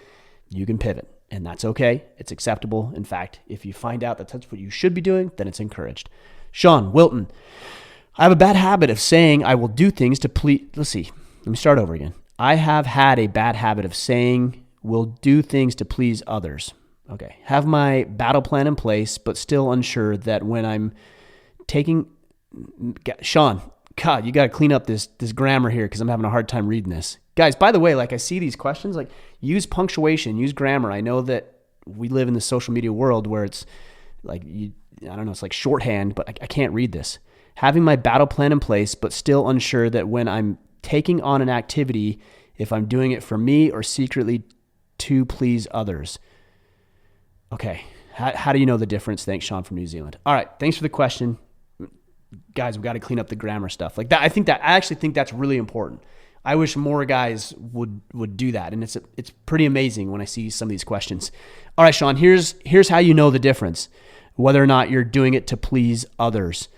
Speaker 1: you can pivot. And that's okay. It's acceptable. In fact, if you find out that that's what you should be doing, then it's encouraged. Sean Wilton, I have a bad habit of saying I will do things to please. Let me start over again. I have had a bad habit of saying will do things to please others. Okay. Have my battle plan in place, but still unsure that when I'm taking, Sean, God, you got to clean up this grammar here because I'm having a hard time reading this. Guys, by the way, like I see these questions, like use punctuation, use grammar. I know that we live in the social media world where it's like, it's like shorthand, but I can't read this. Having my battle plan in place, but still unsure that when I'm taking on an activity, if I'm doing it for me or secretly to please others. Okay. How do you know the difference? Thanks, Sean from New Zealand. All right. Thanks for the question. Guys, we've got to clean up the grammar stuff like that. I actually think that's really important. I wish more guys would do that. And it's pretty amazing when I see some of these questions. All right, Sean, here's how you know the difference, whether or not you're doing it to please others.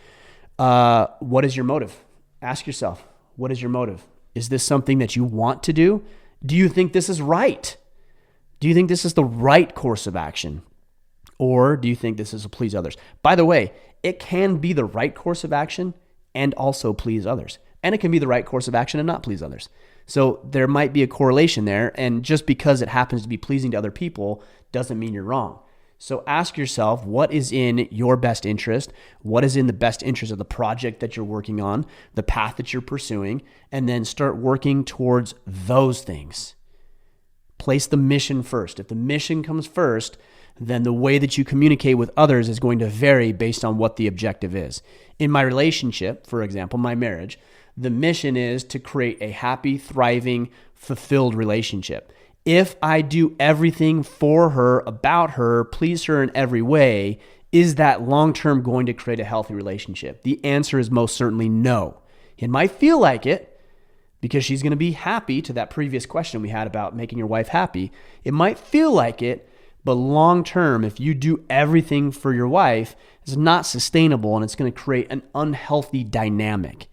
Speaker 1: What is your motive? Ask yourself, what is your motive? Is this something that you want to do? Do you think this is right? Do you think this is the right course of action? Or do you think this is to please others? By the way, it can be the right course of action and also please others. And it can be the right course of action and not please others. So there might be a correlation there. And just because it happens to be pleasing to other people doesn't mean you're wrong. So ask yourself, what is in your best interest? What is in the best interest of the project that you're working on, the path that you're pursuing, and then start working towards those things. Place the mission first. If the mission comes first, then the way that you communicate with others is going to vary based on what the objective is. In my relationship, for example, my marriage, the mission is to create a happy, thriving, fulfilled relationship. If I do everything for her, about her, please her in every way, is that long-term going to create a healthy relationship? The answer is most certainly no. It might feel like it because she's going to be happy, to that previous question we had about making your wife happy. It might feel like it, but long-term, if you do everything for your wife, it's not sustainable and it's going to create an unhealthy dynamic.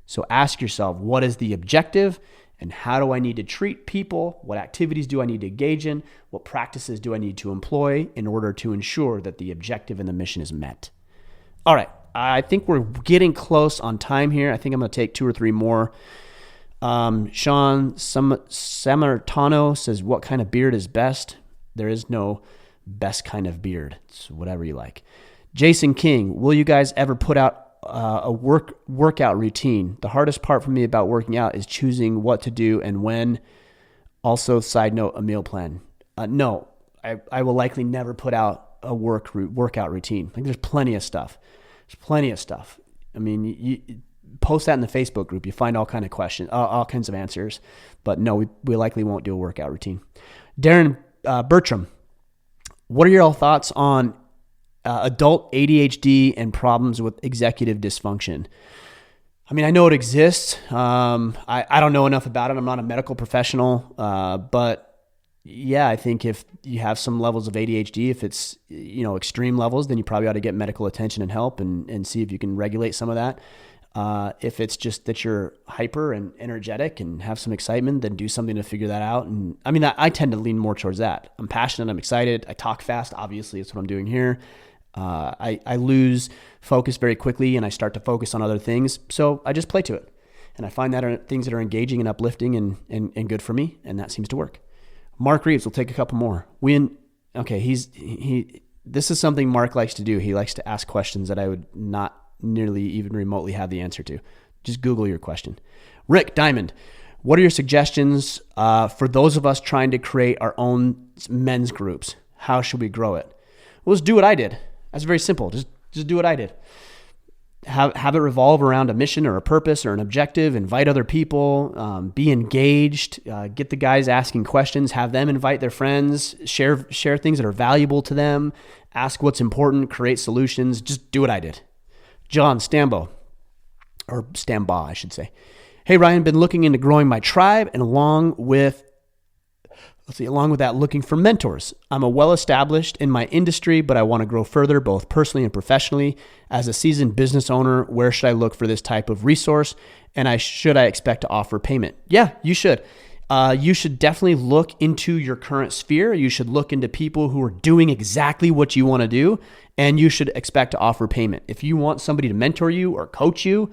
Speaker 1: So ask yourself, what is the objective? And how do I need to treat people? What activities do I need to engage in? What practices do I need to employ in order to ensure that the objective and the mission is met? All right. I think we're getting close on time here. I think I'm going to take 2 or 3 more. Sean Samartano says, what kind of beard is best? There is no best kind of beard. It's whatever you like. Jason King, will you guys ever put out a workout routine? The hardest part for me about working out is choosing what to do and when. Also, side note, a meal plan. No, I will likely never put out a workout routine. Like, there's plenty of stuff. I mean, you post that in the Facebook group. You find all kinds of questions, all kinds of answers. But no, we likely won't do a workout routine. Darren Bertram, what are your thoughts on adult ADHD and problems with executive dysfunction? I mean, I know it exists. I don't know enough about it. I'm not a medical professional, but yeah, I think if you have some levels of ADHD, if it's, extreme levels, then you probably ought to get medical attention and help and see if you can regulate some of that. If it's just that you're hyper and energetic and have some excitement, then do something to figure that out. And I mean, I tend to lean more towards that. I'm passionate. I'm excited. I talk fast. Obviously, that's what I'm doing here. I lose focus very quickly and I start to focus on other things. So I just play to it. And I find that are things that are engaging and uplifting and good for me. And that seems to work. Mark Reeves, we'll take a couple more. This is something Mark likes to do. He likes to ask questions that I would not nearly even remotely have the answer to. Just Google your question. Rick Diamond, what are your suggestions for those of us trying to create our own men's groups? How should we grow it? Well, just do what I did. That's very simple. Just do what I did. Have it revolve around a mission or a purpose or an objective. Invite other people. Be engaged. Get the guys asking questions. Have them invite their friends. Share things that are valuable to them. Ask what's important. Create solutions. Just do what I did. John Stambaugh, I should say. Hey Ryan, been looking into growing my tribe, and along with that, looking for mentors. I'm a well-established in my industry, but I want to grow further, both personally and professionally. As a seasoned business owner, where should I look for this type of resource? And should I expect to offer payment? Yeah, you should. You should definitely look into your current sphere. You should look into people who are doing exactly what you want to do, and you should expect to offer payment. If you want somebody to mentor you or coach you,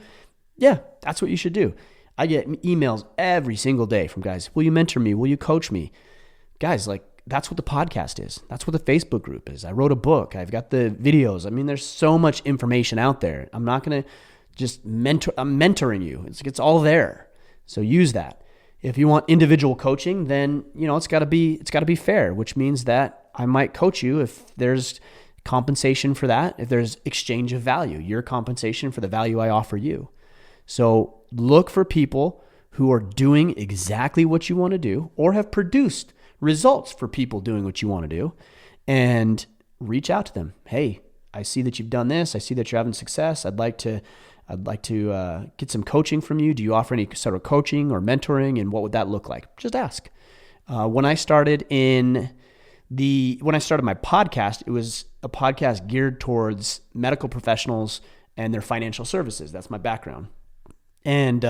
Speaker 1: yeah, that's what you should do. I get emails every single day from guys. Will you mentor me? Will you coach me? Guys, that's what the podcast is. That's what the Facebook group is. I wrote a book. I've got the videos. I mean, there's so much information out there. I'm not going to just mentor. I'm mentoring you. It's all there. So use that. If you want individual coaching, then, it's got to be fair, which means that I might coach you if there's compensation for that, if there's exchange of value, your compensation for the value I offer you. So look for people who are doing exactly what you want to do or have produced results for people doing what you want to do, and reach out to them. Hey, I see that you've done this. I see that you're having success. I'd like to get some coaching from you. Do you offer any sort of coaching or mentoring, and what would that look like? Just ask. When I started my podcast, it was a podcast geared towards medical professionals and their financial services. That's my background. And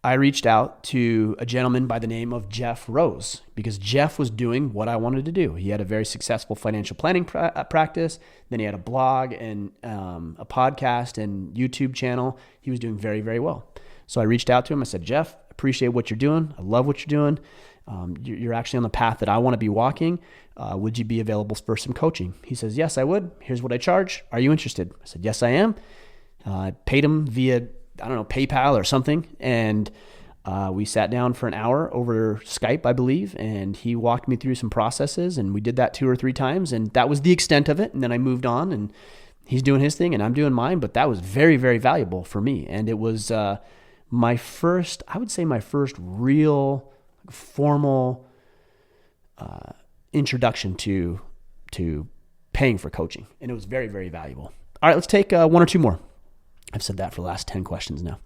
Speaker 1: I reached out to a gentleman by the name of Jeff Rose because Jeff was doing what I wanted to do. He had a very successful financial planning practice. Then he had a blog and a podcast and YouTube channel. He was doing very, very well. So I reached out to him. I said, Jeff, appreciate what you're doing. I love what you're doing. You're actually on the path that I want to be walking. Would you be available for some coaching? He says, yes, I would. Here's what I charge. Are you interested? I said, yes, I am. I paid him via PayPal or something. And we sat down for an hour over Skype, I believe. And he walked me through some processes, and we did that 2 or 3 times. And that was the extent of it. And then I moved on, and he's doing his thing and I'm doing mine. But that was very, very valuable for me. And it was my first real formal introduction to paying for coaching. And it was very, very valuable. All right, let's take 1 or 2 more. I've said that for the last 10 questions now.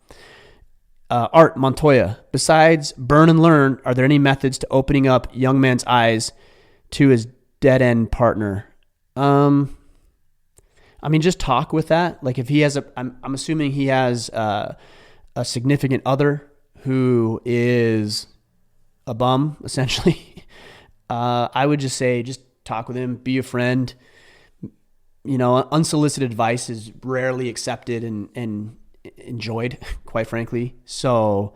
Speaker 1: Art Montoya, besides burn and learn, are there any methods to opening up young man's eyes to his dead-end partner? Just talk with that. Like if he has I'm assuming he has a significant other who is a bum, essentially, I would just say, just talk with him, be a friend. Unsolicited advice is rarely accepted and enjoyed, quite frankly. So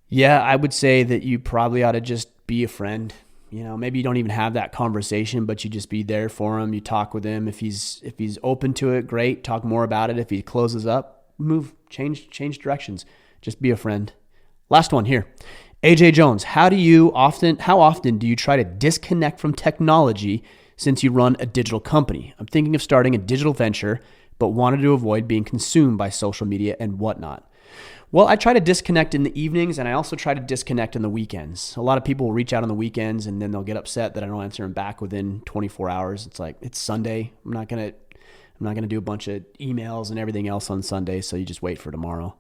Speaker 1: yeah, I would say that you probably ought to just be a friend. Maybe you don't even have that conversation, but you just be there for him. You talk with him. If he's open to it, great. Talk more about it. If he closes up, change directions. Just be a friend. Last one here. AJ Jones, how often do you try to disconnect from technology since you run a digital company? I'm thinking of starting a digital venture, but wanted to avoid being consumed by social media and whatnot. Well, I try to disconnect in the evenings, and I also try to disconnect on the weekends. A lot of people will reach out on the weekends, and then they'll get upset that I don't answer them back within 24 hours. It's like, it's Sunday. I'm not gonna do a bunch of emails and everything else on Sunday, so you just wait for tomorrow.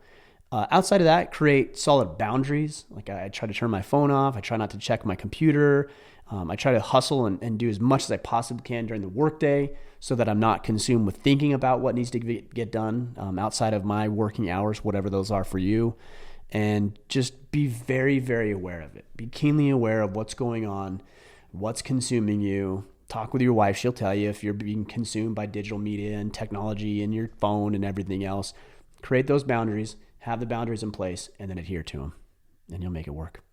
Speaker 1: Outside of that, create solid boundaries. Like I try to turn my phone off. I try not to check my computer. I try to hustle and do as much as I possibly can during the workday so that I'm not consumed with thinking about what needs to get done outside of my working hours, whatever those are for you. And just be very, very aware of it. Be keenly aware of what's going on, what's consuming you. Talk with your wife. She'll tell you if you're being consumed by digital media and technology and your phone and everything else. Create those boundaries, have the boundaries in place, and then adhere to them, and you'll make it work.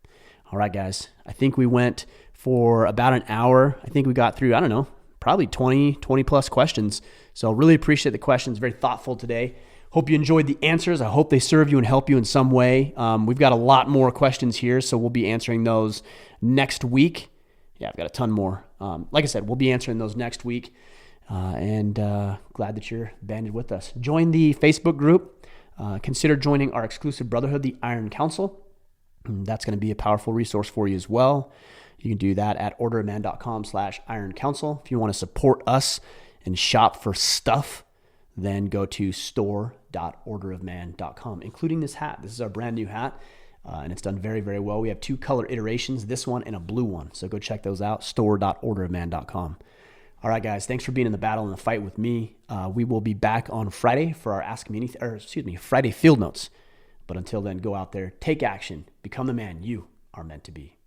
Speaker 1: All right, guys. I think we went for about an hour. I think we got through, probably 20 plus questions. So really appreciate the questions. Very thoughtful today. Hope you enjoyed the answers. I hope they serve you and help you in some way. We've got a lot more questions here, so we'll be answering those next week. Yeah, I've got a ton more. Like I said, we'll be answering those next week. And glad that you're banded with us. Join the Facebook group. Consider joining our exclusive brotherhood, the Iron Council. That's going to be a powerful resource for you as well. You can do that at orderofman.com/Iron Council. If you want to support us and shop for stuff, then go to store.orderofman.com, including this hat. This is our brand new hat, and it's done very, very well. We have 2 color iterations, this one and a blue one. So go check those out, store.orderofman.com. All right, guys, thanks for being in the battle and the fight with me. We will be back on Friday for our Friday field notes. But until then, go out there, take action, become the man you are meant to be.